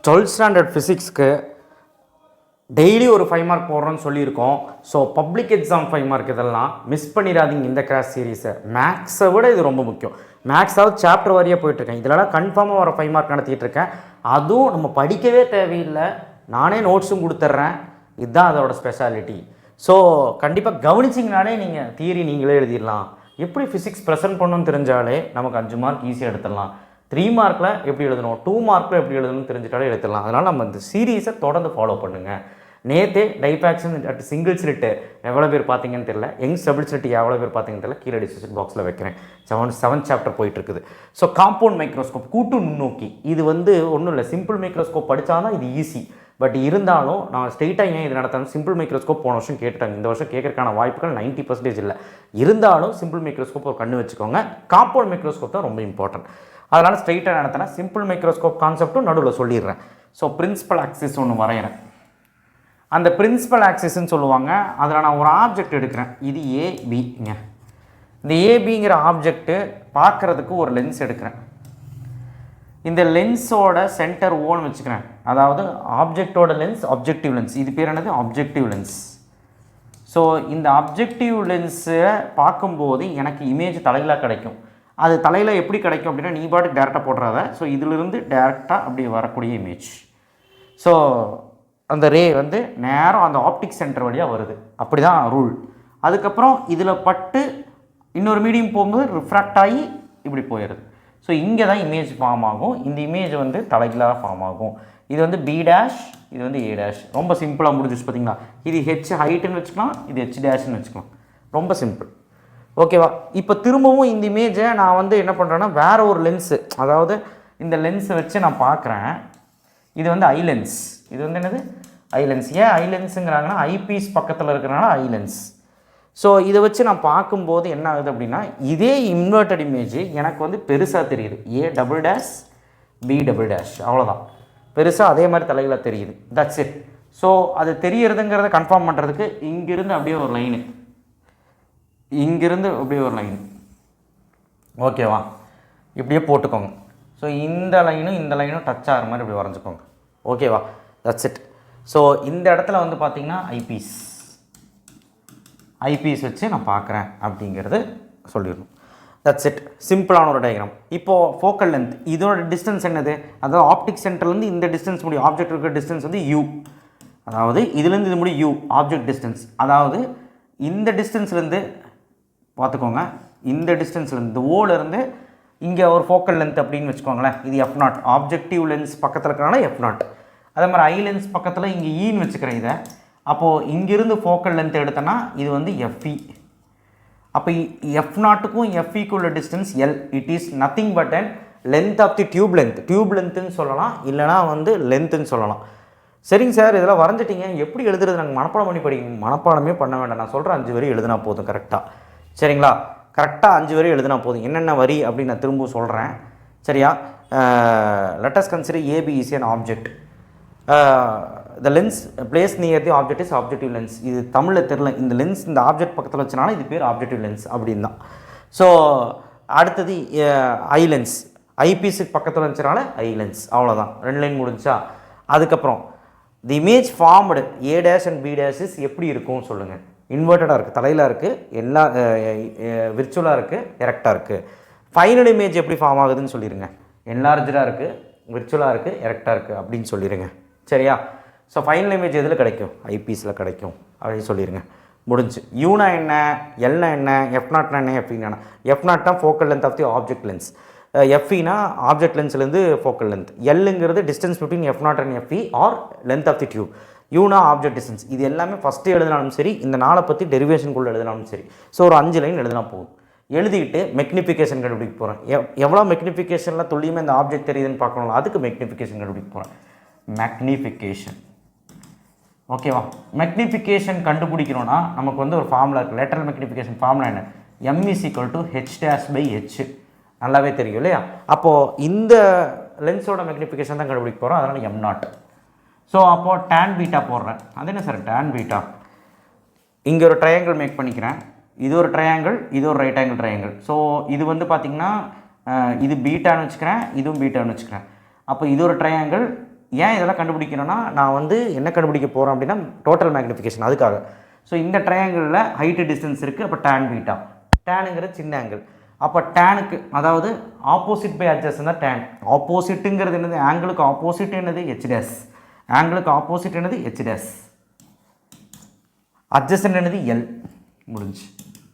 12th standard ஃபிசிக்ஸ்க்கு daily ஒரு 5 mark போடுறோன்னு சொல்லியிருக்கோம். So public exam 5 mark இதெல்லாம் மிஸ் பண்ணிடாதீங்க. இந்த கிராஷ் சீரீஸை மேக்ஸை விட இது ரொம்ப முக்கியம். மேக்ஸாவது சாப்டர் வாரியாக போயிட்டுருக்கேன், இதெல்லாம் கன்ஃபார்மாக வர 5 மார்க் நடத்திட்டு இருக்கேன். அதுவும் நம்ம படிக்கவே தேவையில்லை, நானே நோட்ஸும் கொடுத்துட்றேன். இதுதான் அதோட ஸ்பெஷாலிட்டி. ஸோ கண்டிப்பாக கவனிச்சிங்கனாலே நீங்கள் தியரி நீங்களே எழுதிடலாம். எப்படி ஃபிசிக்ஸ் ப்ரெசென்ட் பண்ணணும்னு தெரிஞ்சாலே நமக்கு 5 மார்க் ஈஸியாக எடுத்துடலாம். 3 மார்க்கில் எப்படி எழுதணும், 2 மார்க்கில் எப்படி எழுதணும்னு தெரிஞ்சிட்டாலே எடுத்துடலாம். அதனால் நம்ம இந்த சீரீஸை தொடர்ந்து ஃபாலோ பண்ணுங்கள். நேற்றே டைபாக்ஷன் அட் சிங்கிள் ஸ்லிட்டு எவ்வளோ பேர் பார்த்தீங்கன்னு தெரியல, யங்ஸ் டபுள் ஸ்லிட்டு எவ்வளோ பேர் பார்த்தீங்கன்னு தெரியல, கீழே டிஸ்கிரிப்ஷன் பாக்ஸில் வைக்கிறேன். 7th சாப்டர் போயிட்டுருக்குது. ஸோ காம்பவுண்ட் மைக்ரோஸ்கோப், கூட்டு நுண்ணோக்கி, இது ஒன்றும் இல்லை. சிம்பிள் மைக்ரோஸ்கோப் படித்தா தான் இது ஈஸி. பட் இருந்தாலும் நான் ஸ்ட்ரெயிட்டாக ஏன் இது நடத்தாலும், சிம்பிள் மைக்ரோஸ்கோப் போன வருஷம் கேட்டுட்டாங்க, இந்த வருஷம் கேட்கறதுக்கான வாய்ப்புகள் 90% இல்லை. இருந்தாலும் சிம்பிள் மைக்ரோஸ்கோப் ஒரு கண்ணு வச்சுக்கோங்க. காம்பவுண்ட் மைக்ரோஸ்கோப் தான் ரொம்ப இம்பார்ட்டன்ட். அதனால் ஸ்ட்ரெயிட்டாக நடத்தினா சிம்பிள் மைக்ரோஸ்கோப் கான்செப்ட்டும் நடுவில் சொல்லிடுறேன். ஸோ பிரின்சிபல் ஆக்சிஸ் ஒன்று வரைகிறேன். அந்த பிரின்சிபல் ஆக்சிஸ்ன்னு சொல்லுவாங்க. அதில் நான் ஒரு ஆப்ஜெக்ட் எடுக்கிறேன். இது ஏபிங்க. இந்த ஏபிங்கிற ஆப்ஜெக்ட்டு பார்க்குறதுக்கு ஒரு லென்ஸ் எடுக்கிறேன். இந்த லென்ஸோட சென்டர் ஓன்னு வச்சுக்கிறேன். அதாவது ஆப்ஜெக்டோட லென்ஸ் ஆப்ஜெக்டிவ் லென்ஸ், இது பேர் என்னது, ஆப்ஜெக்டிவ் லென்ஸ். ஸோ இந்த ஆப்ஜெக்டிவ் லென்ஸை பார்க்கும்போது எனக்கு இமேஜ் தலையிலாக கிடைக்கும். அது தலையில் எப்படி கிடைக்கும் அப்படின்னா, நீ பாட்டுக்கு டேரெக்டாக போடுறாத. ஸோ இதிலிருந்து டேரெக்டாக அப்படி வரக்கூடிய இமேஜ். ஸோ அந்த ரே நேரம் அந்த ஆப்டிக் சென்டர் வழியாக வருது. அப்படி தான் ரூல். அதுக்கப்புறம் இதில் பட்டு இன்னொரு மீடியம் போகும்போது ரிஃப்ராக்ட் ஆகி இப்படி போயிடுது. ஸோ இங்கே தான் இமேஜ் ஃபார்ம் ஆகும். இந்த இமேஜ் தலைகளாக ஃபார்ம் ஆகும். இது பி டேஷ், இது ஏ டேஷ். ரொம்ப சிம்பிளாக முடிஞ்சிச்சு பார்த்தீங்களா. இது ஹெச் ஹைட்டுன்னு வச்சுக்கலாம், இது ஹெச் டேஷ்னு வச்சுக்கலாம். ரொம்ப சிம்பிள். ஓகேவா. இப்போ திரும்பவும் இந்த இமேஜை நான் என்ன பண்ணுறேன்னா, வேறு ஒரு லென்ஸு, அதாவது இந்த லென்ஸை வச்சு நான் பார்க்குறேன். இது ஐ லென்ஸ். இது என்னது, ஐ லென்ஸ். ஏன் ஐ லென்ஸுங்கிறாங்கன்னா, ஐபீஸ் பக்கத்தில் இருக்கிறனால ஐ லென்ஸ். ஸோ இதை வச்சு நான் பார்க்கும்போது என்ன ஆகுது அப்படின்னா, இதே இன்வெர்டட் இமேஜ் எனக்கு பெருசாக தெரியுது. A double dash B double dash, அவ்வளோதான். பெருசாக அதே மாதிரி தலைகளாக தெரியுது. That's it. ஸோ அது தெரியறதுங்கிறத கன்ஃபார்ம் பண்ணுறதுக்கு இங்கிருந்து அப்படியே ஒரு லைனு, இங்கிருந்து அப்படியே ஒரு லைன், ஓகேவா, இப்படியே போட்டுக்கோங்க. ஸோ இந்த லைனும் டச் ஆகிற மாதிரி இப்படி வரைஞ்சிக்கோங்க. ஓகேவா, தட்ஸ் இட். ஸோ இந்த இடத்துல பார்த்தீங்கன்னா ஐபீஸ் வச்சு நான் பார்க்குறேன் அப்படிங்கிறது சொல்லிடணும். That's it. சிம்பிளான ஒரு டயக்ராம். இப்போது ஃபோக்கல் லென்த், இதோட டிஸ்டன்ஸ் என்னது, அதாவது ஆப்டிக் சென்டர்லேருந்து இந்த டிஸ்டன்ஸ் முடியும். ஆப்ஜெக்ட் இருக்கிற டிஸ்டன்ஸ் யூ, அதாவது இதுலேருந்து இது முடியும் யூ ஆப்ஜெக்ட் டிஸ்டன்ஸ். அதாவது இந்த டிஸ்டன்ஸ்லேருந்து பார்த்துக்கோங்க, இந்த டிஸ்டன்ஸ்லேருந்து ஓலேருந்து இங்கே ஒரு ஃபோக்கல் லென்த் அப்படின்னு வச்சுக்கோங்களேன். இது F0, ஆப்ஜெக்டிவ் லென்ஸ் பக்கத்தில் இருக்கிறனால F0. அதே மாதிரி ஐ லென்ஸ் பக்கத்தில் இங்கே ஈன்னு வச்சுக்கிறேன் இதை. அப்போது இங்கிருந்து ஃபோக்கல் லென்த் எடுத்தோன்னா இது FE. அப்போ F0க்கும் FEக்கு உள்ள distance L. It is nothing but and length of the tube length. Tube லென்த்துன்னு சொல்லலாம், இல்லைனா லென்த்துன்னு சொல்லலாம். சரிங்க சார், இதெல்லாம் வரைஞ்சிட்டிங்க, எப்படி எழுதுறது, நாங்கள் மனப்பாடம் பண்ணி படிக்கணும். மனப்பாடமே பண்ண வேண்டாம், நான் சொல்கிறேன் 5 வரி எழுதுனா போதும் கரெக்டாக. சரிங்களா, கரெக்டாக 5 வரி எழுதுனா போதும். என்னென்ன வரி அப்படின்னு நான் திரும்ப சொல்கிறேன். சரியா. Let us consider AB is an object. The lens placed near the object is objective lens. இது தமிழில் தெரியல, இந்த லென்ஸ் இந்த ஆப்ஜெக்ட் பக்கத்தில் வச்சனால இது பேர் ஆப்ஜெக்டிவ் லென்ஸ் அப்படின்னு தான். ஸோ அடுத்தது ஐ லென்ஸ், ஐபீஸுக்கு பக்கத்தில் வச்சனால ஐ லென்ஸ். அவ்வளோதான், 2 லைன் முடிஞ்சா. அதுக்கப்புறம் the image formed A dash and B dashes எப்படி இருக்கும் சொல்லுங்கள். இன்வெர்ட்டடாக இருக்குது, தலையில் இருக்குது, எல்லா விர்ச்சுவலாக இருக்குது, எரெக்டாக இருக்குது. ஃபைனல் இமேஜ் எப்படி ஃபார்ம் ஆகுதுன்னு சொல்லிடுங்க. என்லார்ஜாக இருக்குது, விர்ச்சுவலாக இருக்குது, எரெக்டாக இருக்குது அப்படின்னு சொல்லிடுங்க. சரியா. ஸோ ஃபைனல் இமேஜ் எதில் கிடைக்கும், ஐபீஸில் கிடைக்கும் அப்படின்னு சொல்லிடுங்க. முடிஞ்சு. யூனா என்ன, எல்னா என்ன, F0னா என்ன, F-னா F0 தான் focal length of the object lens. FEனா ஆப்ஜெக்ட் லென்ஸ்லேருந்து ஃபோக்கல் லென்த். எல்லுங்கிறது distance between F0 and FE or length of the tube. யூனா ஆப்ஜெக்ட் டிஸ்டன்ஸ். இது எல்லாமே ஃபஸ்ட்டு எழுதினாலும் சரி, இந்த நாளை பற்றி டெரிவேஷனுக்குள்ளே எழுதினாலும் சரி. ஸோ ஒரு 5 லைன் எழுதினா போதும். எழுதிக்கிட்டு மெக்னிஃபிகேஷன் கண்டுபிடிக்க போகிறேன். எவ்வளோ மெக்னிஃபிகேஷனில் துல்லியமாக இந்த ஆப்ஜெக்ட் தெரியுதுன்னு பார்க்கணும், அதுக்கு மெக்னிஃபிகேஷன் கண்டுபிடிக்க போகிறேன். மேக்னிஃபிகேஷன். ஓகேவா. மெக்னிஃபிகேஷன் கண்டுபிடிக்கணும்னா நமக்கு ஒரு ஃபார்முலா இருக்குது. லேட்டரல் மெக்னிஃபிகேஷன் ஃபார்முலா என்ன, M = H'/H. நல்லாவே தெரியும் இல்லையா. அப்போது இந்த லென்ஸோட மெக்னிஃபிகேஷன் தான் கண்டுபிடிக்க போகிறோம். அதனால் M0. ஸோ அப்போது tan பீட்டா போடுறேன். அது என்ன சார் tan பீட்டா, இங்கே ஒரு ட்ரையாங்கிள் மேக் பண்ணிக்கிறேன். இது ஒரு ட்ரையாங்கிள், இது ஒரு ரைட் ஆங்கிள் ட்ரையாங்கிள். ஸோ இது பார்த்திங்கன்னா இது பீட்டான்னு வச்சுக்கிறேன், இதுவும் பீட்டான்னு வச்சுக்கிறேன். அப்போ இது ஒரு ட்ரையாங்கிள், ஏன் இதெல்லாம் கண்டுபிடிக்கணும்னா நான் வந்து என்ன கண்டுபிடிக்க போகிறேன் அப்படின்னா டோட்டல் மேக்னிஃபிகேஷன் அதுக்காக. ஸோ இந்த ட்ரையாங்கிளில் ஹைட்டு டிஸ்டன்ஸ் இருக்குது. அப்போ tan பீட்டா, டேனுங்கிறது சின்ன ஆங்கிள். அப்போ டேனுக்கு அதாவது ஆப்போசிட் பை அட்ஜஸ்ட் தான் டேன். ஆப்போசிட்டுங்கிறது என்னது, ஆங்கிளுக்கு ஆப்போசிட் என்னது ஹெச் டேஸ், ஆங்கிளுக்கு ஆப்போசிட் என்னது ஹெச் டேஸ், அட்ஜஸ்ட் என்னது எல், முடிஞ்சு.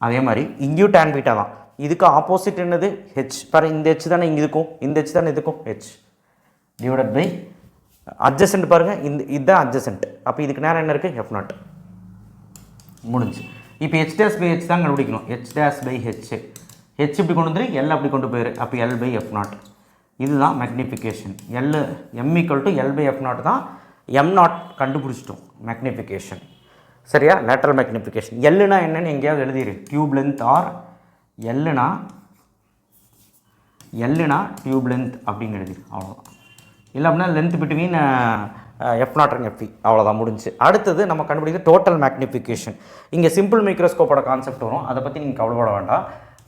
அதே மாதிரி இங்கேயும் tan பீட்டா தான். இதுக்கு ஆப்போசிட் என்னது ஹெச், பாரு இந்த ஹெச் தானே இங்கே இருக்கும், இந்த ஹெச் தானே இதுக்கும் ஹெச் டிவைடட் பை அட்ஜஸ்ட் பாருங்கள், இதுதான் அட்ஜஸ்ட். அப்போ இதுக்கு நேரம் என்ன இருக்குது F0, முடிஞ்சு. இப்போ ஹெச் டேஸ் பை ஹெச் தான் கண்டுபிடிக்கணும். H dash by H, H இப்படி கொண்டு வந்துரு, எல் அப்படி கொண்டு போயிரு, அப்போ எல் பை F0. இதுதான் magnification. M = L by F0 தான். M0 கண்டுபிடிச்சிட்டோம் மேக்னிஃபிகேஷன். சரியா, லேட்டரல் மேக்னிஃபிகேஷன். எல்லுனா என்னன்னு எங்கேயாவது எழுதிரு, டியூப் லென்த் ஆர் எல்லுனா டியூப் லென்த் அப்படின்னு எழுதிரு, அவ்வளோதான். இல்லை அப்படின்னா length between F0 and F, அவ்வளோதான், முடிஞ்சு. அடுத்தது நம்ம கண்டுபிடிக்கிறது டோட்டல் மேக்னிஃபிகேஷன். இங்கே சிம்பிள் மைக்ரோஸ்கோப்போட கான்செப்ட் வரும், அதை பற்றி நீங்கள் கவலைப்பட வேண்டாம்.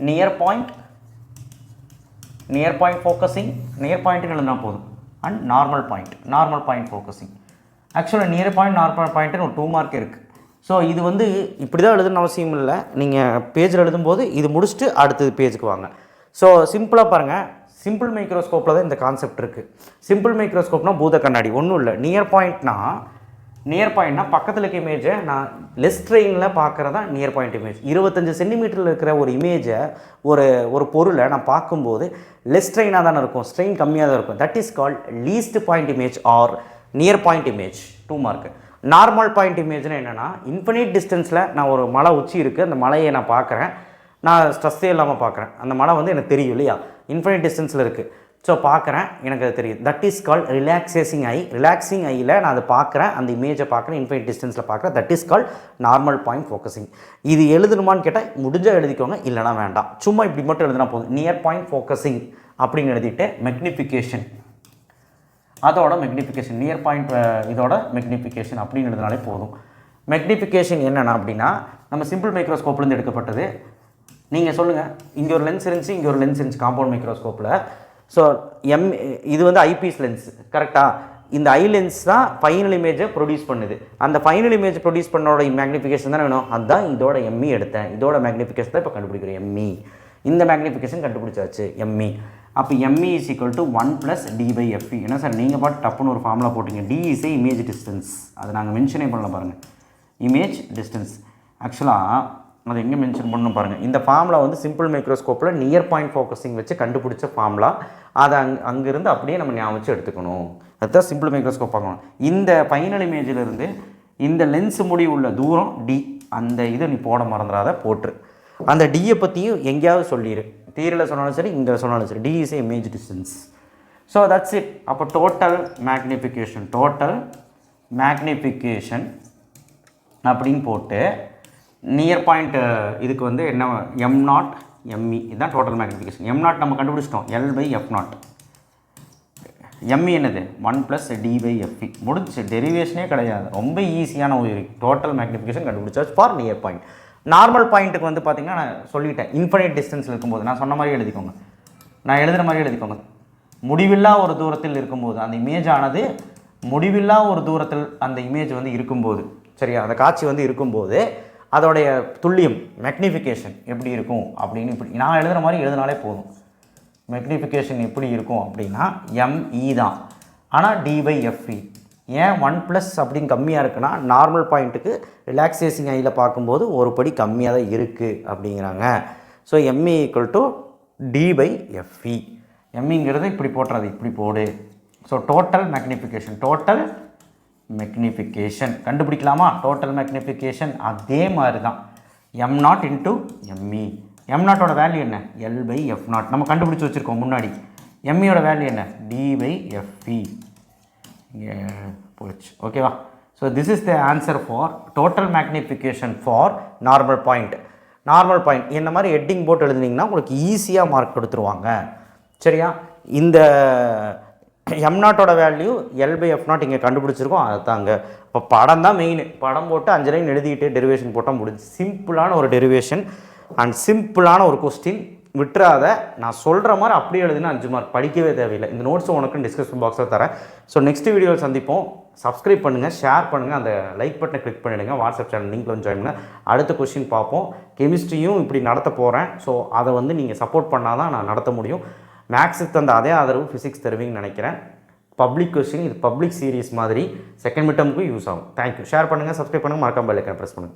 நியர் பாயிண்ட் ஃபோக்கஸிங், நியர் பாயிண்ட்டுன்னு எழுதினா போதும். And normal point focusing. ஆக்சுவலாக நியர் பாயிண்ட் நார்மல் பாயிண்ட்டுன்னு ஒரு 2 மார்க் இருக்குது. ஸோ இது வந்து இப்படி தான் எழுதணும்னு அவசியம் இல்லை. நீங்கள் பேஜில் எழுதும்போது இது முடிச்சுட்டு அடுத்தது பேஜுக்கு வாங்க. ஸோ சிம்பிளாக பாருங்கள், சிம்பிள் மைக்ரோஸ்கோப்பில் தான் இந்த கான்செப்ட் இருக்குது. சிம்பிள் மைக்ரோஸ்கோப்னா பூத கண்ணாடி, ஒன்றும் இல்லை. நியர் பாயிண்ட்னா பக்கத்தில் இருக்க இமேஜை நான் லெஸ்ட்ரெயினில் பார்க்குறதா நியர் பாயிண்ட் இமேஜ். 25 சென்டிமீட்டரில் இருக்கிற ஒரு இமேஜை ஒரு பொருளை நான் பார்க்கும்போது லெஸ்ட்ரெயினாக தானே இருக்கும், ஸ்ட்ரெயின் கம்மியாக தான் இருக்கும். That is called least point image or near point image, 2 mark. Normal point இமேஜ்னா என்னென்னா, இன்ஃபினிட் டிஸ்டன்ஸில் நான் ஒரு மலை உச்சி இருக்குது, அந்த மலையை நான் பார்க்குறேன், நான் ஸ்ட்ரெஸ்ஸே இல்லாமல் பார்க்குறேன். அந்த மலை வந்து எனக்கு தெரியும் இல்லையா, இன்ஃபினிட் டிஸ்டன்ஸில் இருக்குது. ஸோ பார்க்குறேன், எனக்கு அது தெரியுது. தட் இஸ் கால்ட் ரிலாக்ஸிங் ஐயில் நான் அதை பார்க்குறேன், அந்த இமேஜை பார்க்குறேன், இன்ஃபினிட் டிஸ்டன்ஸில் பார்க்குறேன். That is called normal point focusing. இது எழுதணுமான்னு கேட்டால் முடிஞ்சால் எழுதிக்கோங்க, இல்லைனா வேண்டாம். சும்மா இப்படி மட்டும் எழுதினா போதும். நியர் பாயிண்ட் ஃபோக்கஸிங் அப்படின்னு எழுதிட்டு மேக்னிஃபிகேஷன், அதோட மேக்னிஃபிகேஷன், நியர் பாயிண்ட் இதோட மேக்னிஃபிகேஷன் அப்படின்னு எழுதினாலே போதும். மேக்னிஃபிகேஷன் என்னென்னா அப்படின்னா, நம்ம சிம்பிள் மைக்ரோஸ்கோப்லேருந்து எடுக்கப்பட்டது. நீங்கள் சொல்லுங்கள், இங்கே ஒரு லென்ஸ் இருந்துச்சு, இங்கே ஒரு லென்ஸ் இருந்துச்சு காம்பவுண்ட் மைக்ரோஸ்கோப்பில். ஸோ இது வந்து ஐபீஸ் லென்ஸ், கரெக்டாக? இந்த ஐ லென்ஸ் தான் ஃபைனல் இமேஜை ப்ரொடியூஸ் பண்ணுது. அந்த ஃபைனல் இமேஜ் ப்ரொடியூஸ் பண்ணோட மேக்னிஃபிகேஷன் தான் வேணும். அதுதான் இதோட எம்இ எடுத்தேன், இதோட மேக்னிஃபிகேஷன் தான் இப்போ கண்டுபிடிக்கிறேன் எம்இ. இந்த மேக்னிஃபிகேஷன் கண்டுபிடிச்சாச்சு எம்இ. அப்போ எம்இ = 1 + d/f. என்ன சார் நீங்கள் பாட்டு டப்புன்னு ஒரு ஃபார்முலா போட்டிங்க. d is a image distance, அதை நாங்கள் மென்ஷனே பண்ணல பாருங்கள். இமேஜ் டிஸ்டன்ஸ் ஆக்சுவலாக அதை எங்கே மென்ஷன் பண்ணணும் பாருங்கள். இந்த ஃபார்முலா வந்து சிம்பிள் மைக்ரோஸ்கோப்பில் நியர் பாயிண்ட் ஃபோக்கஸிங் வச்சு கண்டுபிடிச்ச ஃபார்முலா. அதை அங்கேருந்து அப்படியே நம்ம ஞாபகம் வச்சு எடுத்துக்கணும். அதுதான் சிம்பிள் மைக்ரோஸ்கோப் பார்க்கணும். இந்த ஃபைனல் இமேஜிலிருந்து இந்த லென்ஸ் முடிவு உள்ள தூரம் d, அந்த இதை நீ போட மறந்துடாத, போட்டுரு. அந்த டியை பற்றியும் எங்கேயாவது சொல்லிடு, தீரில் சொன்னாலும் சரி, இங்கே சொன்னாலும் சரி. d is a image distance. So that's it. அப்போ டோட்டல் மேக்னிஃபிகேஷன் அப்படின்னு போட்டு நியர் பாயிண்ட் இதுக்கு வந்து என்ன M0 ME, இதுதான் டோட்டல் மேக்னிஃபிகேஷன். M0 நம்ம கண்டுபிடிச்சிட்டோம், L/F0. ME என்னது 1 + d/f. முடிச்சு, டெரிவேஷனே கிடையாது, ரொம்ப ஈஸியான ஒரு டோட்டல் மேக்னிஃபிகேஷன் கண்டுபிடிச்சாச்சு ஃபார் நியர் பாயிண்ட். நார்மல் பாயிண்ட்டுக்கு வந்து பார்த்திங்கன்னா நான் சொல்லிட்டேன், இன்ஃபினிட் டிஸ்டன்ஸில் இருக்கும்போது நான் சொன்ன மாதிரி எழுதிக்கோங்க, நான் எழுதுகிற மாதிரி எழுதிக்கோங்க. முடிவில்லா ஒரு தூரத்தில் இருக்கும்போது அந்த இமேஜ் ஆனது, முடிவில்லா ஒரு தூரத்தில் அந்த இமேஜ் வந்து இருக்கும்போது, சரியா, அந்த காட்சி வந்து இருக்கும்போது அதோடைய துல்லியம் மேக்னிஃபிகேஷன் எப்படி இருக்கும் அப்படின்னு இப்படி நான் எழுதுகிற மாதிரி எழுதினாலே போதும். மேக்னிஃபிகேஷன் எப்படி இருக்கும் அப்படின்னா ME தான், ஆனால் d/f. ஏன் 1+ அப்படின்னு கம்மியாக இருக்குன்னா, நார்மல் பாயிண்ட்டுக்கு ரிலாக்ஸேஷன் ஐயில் பார்க்கும்போது ஒரு படி கம்மியாக தான் இருக்குது அப்படிங்கிறாங்க. So ME = d/f. MEங்கிறது இப்படி போட்டுறது, இப்படி போடு. ஸோ டோட்டல் மேக்னிஃபிகேஷன் கண்டுபிடிக்கலாமா? டோட்டல் மேக்னிஃபிகேஷன் அதே மாதிரி தான், M0 × ME. M0ஓட வேல்யூ என்ன? L/F0 நம்ம கண்டுபிடிச்சி வச்சுருக்கோம் முன்னாடி. MEயோட வேல்யூ என்ன? d/f. இங்கே போச்சு, ஓகேவா? So this is the answer for total magnification for normal point. இந்த மாதிரி ஹெட்டிங் போட்டு எழுதுனீங்கன்னா உங்களுக்கு ஈஸியாக மார்க் கொடுத்துருவாங்க, சரியா? இந்த M0ஓட வேல்யூ L/F0 இங்கே கண்டுபிடிச்சிருக்கோம், அதை தாங்க. இப்போ படம் தான் மெயின், படம் போட்டு 5 லைன் எழுதிக்கிட்டு டெரிவேஷன் போட்டால் முடிஞ்சு. சிம்பிளான ஒரு டெரிவேஷன் அண்ட் சிம்பிளான ஒரு கொஸ்டின், விட்டுறாத. நான் சொல்கிற மாதிரி அப்படியே எழுதுனா 5 மார்க், படிக்கவே தேவையில்லை. இந்த நோட்ஸை உனக்கு டிஸ்கிரிப்ஷன் பாக்ஸில் தரேன். ஸோ நெக்ஸ்ட் வீடியோவில் சந்திப்போம். சப்ஸ்கிரைப் பண்ணுங்கள், ஷேர் பண்ணுங்கள், அந்த லைக் பட்டனை கிளிக் பண்ணிவிடுங்க. வாட்ஸ்அப் சேனல் லிங்க்ல வந்து ஜாயின் பண்ணுங்கள். அடுத்த கொஸ்டின் பார்ப்போம். கெமிஸ்ட்ரியும் இப்படி நடத்த போகிறேன். ஸோ அதை வந்து நீங்கள் சப்போர்ட் பண்ணால் தான் நான் நடத்த முடியும். மேக்ஸுக்கு தந்த அதே ஆதரவு ஃபிசிக்ஸ் தருவீங்கன்னு நினைக்கிறேன். பப்ளிக் கொஸ்டின், இது பப்ளிக் சீரிஸ் மாதிரி செகண்ட் மிட்டமுக்கும் யூஸ் ஆகும். தேங்க்யூ. ஷேர் பண்ணுங்கள், சப்ஸ்கிரைப் பண்ணுங்கள், மறக்காம பெல் ஐக்கானை ப்ரெஸ் பண்ணுங்கள்.